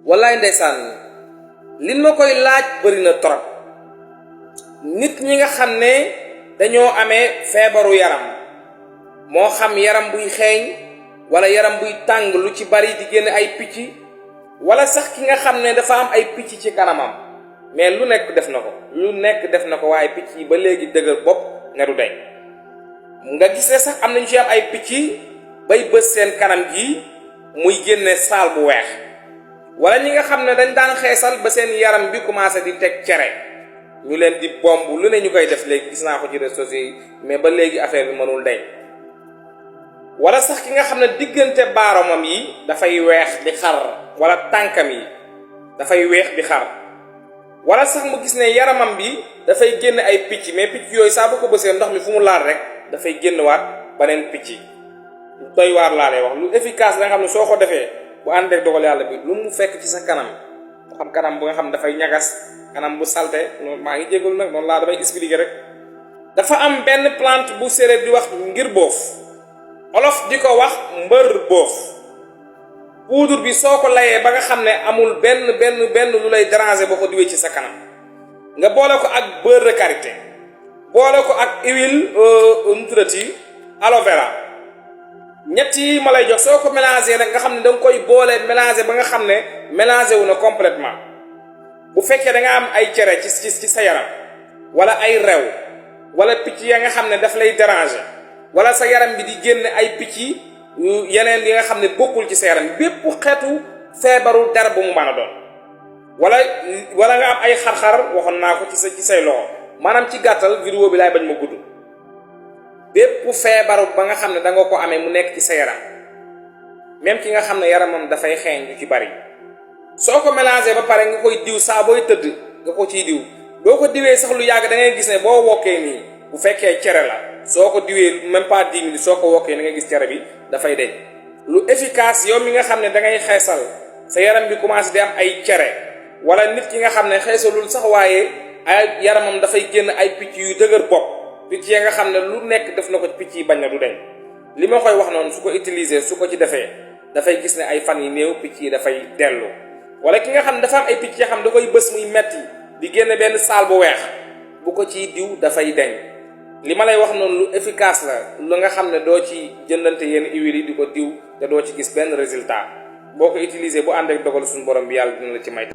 wallaay ndeysaan liñ ma koy laaj bëri na trop nit ñi nga xam ne dañoo amee feebaru yaram moo xam yaram buy xeeñ wala yaram buy tàng lu ci bari di génn ay picc wala sax ki nga xam ne dafa am ay picc ci kanamam mais lu nekk def na ko waaye picc yi ba léegi dëgër bopp nga du dey nga gisee sax am nañu ci am ay picc bay bës seen kanam gi muy génne saal bu weex wala ñi nga xam ne dañ daan xeesal ba seen yaram bi commencé di teg cere ñu leen di bomb lu ne ñu koy def léegi gis naa ko ci réseaux sociaux yi mais ba léegi affaire bi mënul deñ wala sax ki nga xam ne diggante baaromam yi dafay weex di xar wala tànkam yi dafay weex di xar wala sax mu gis ne yaramam bi dafay génn ay picc mais picc yooyu saa bu ko bësee ndox mi fu mu laal rek dafay génn waat beneen picc lu doy waar laa lay wax lu efficace la nga xam ne soo ko defee bu ànd ak dogal yàlla bi lu mu fekk ci sa kanam mu xam kanam bu nga xam ne dafay ñagas kanam bu salte maa ngi jégalu nag noonu laa damay expliquer rek dafa am benn plante bu séeréer di wax ngir boof olof di ko wax mbër boof poudre bi soo ko layee ba nga xam ne amul benn lu lay déranger boo ko diwee ci sa kanam nga boole ko ak beurre de karité boole ko ak huile nutrati aloe vera ñett yi ma lay jox soo ko mélangé nag nga xam ne da nga koy boole mélangé ba nga xam ne mélangé wu na complètement bu fekkee da nga am ay cere ci sa yaram wala ay rew wala picc ya nga xam ne daf lay déranger wala sa yaram bi di génn ay picc yeneen yi nga xam ne bokkul ci sa yaram bépp xeetu feebaru der bu mu mën a doon wala nga am ay xar-xar waxoon naa ko ci say loxo maanaam ci gàttal vidéo bi laay bañ ma gudd bépp feebaru ba nga xam ne da nga ko amee mu nekk ci sa yaram même ki nga xam ne yaramam dafay xeeñ lu ci bari soo ko mélangé ba pare nga koy diw saa booy tëdd nga ko ciy diw boo ko diwee sax lu yàgg da ngay gis ne boo wokkee nii bu fekkee cere la soo ko diwee même pas 10 minutes soo ko wokkee ni nga gis cere bi dafay deñ lu efficace yow mi nga xam ne da ngay xeesal sa yaram bi commencé di am ay cere wala nit ki nga xam ne xeesalul sax waaye ay yaramam dafay génn ay picc yu dëgër bopp picc ya nga xam ne lu nekk def na ko picc yi bañ na du deñ li ma koy wax noonu su ko utiliser su ko ci defee dafay gis ne ay fan yi néew picc yi dafay dellu wala ki nga xam ne dafa am ay picc yoo xam ne da koy bës muy metti di génn benn saal bu weex bu ko ciy diw dafay deñ li ma lay wax noonu lu efficace la lu nga xam ne doo ci jëndante yenn huile yi di ko diw te doo ci gis benn résultat boo ko utiliser bu ànd ak dogal suñu borom bi yàlla dina la ci may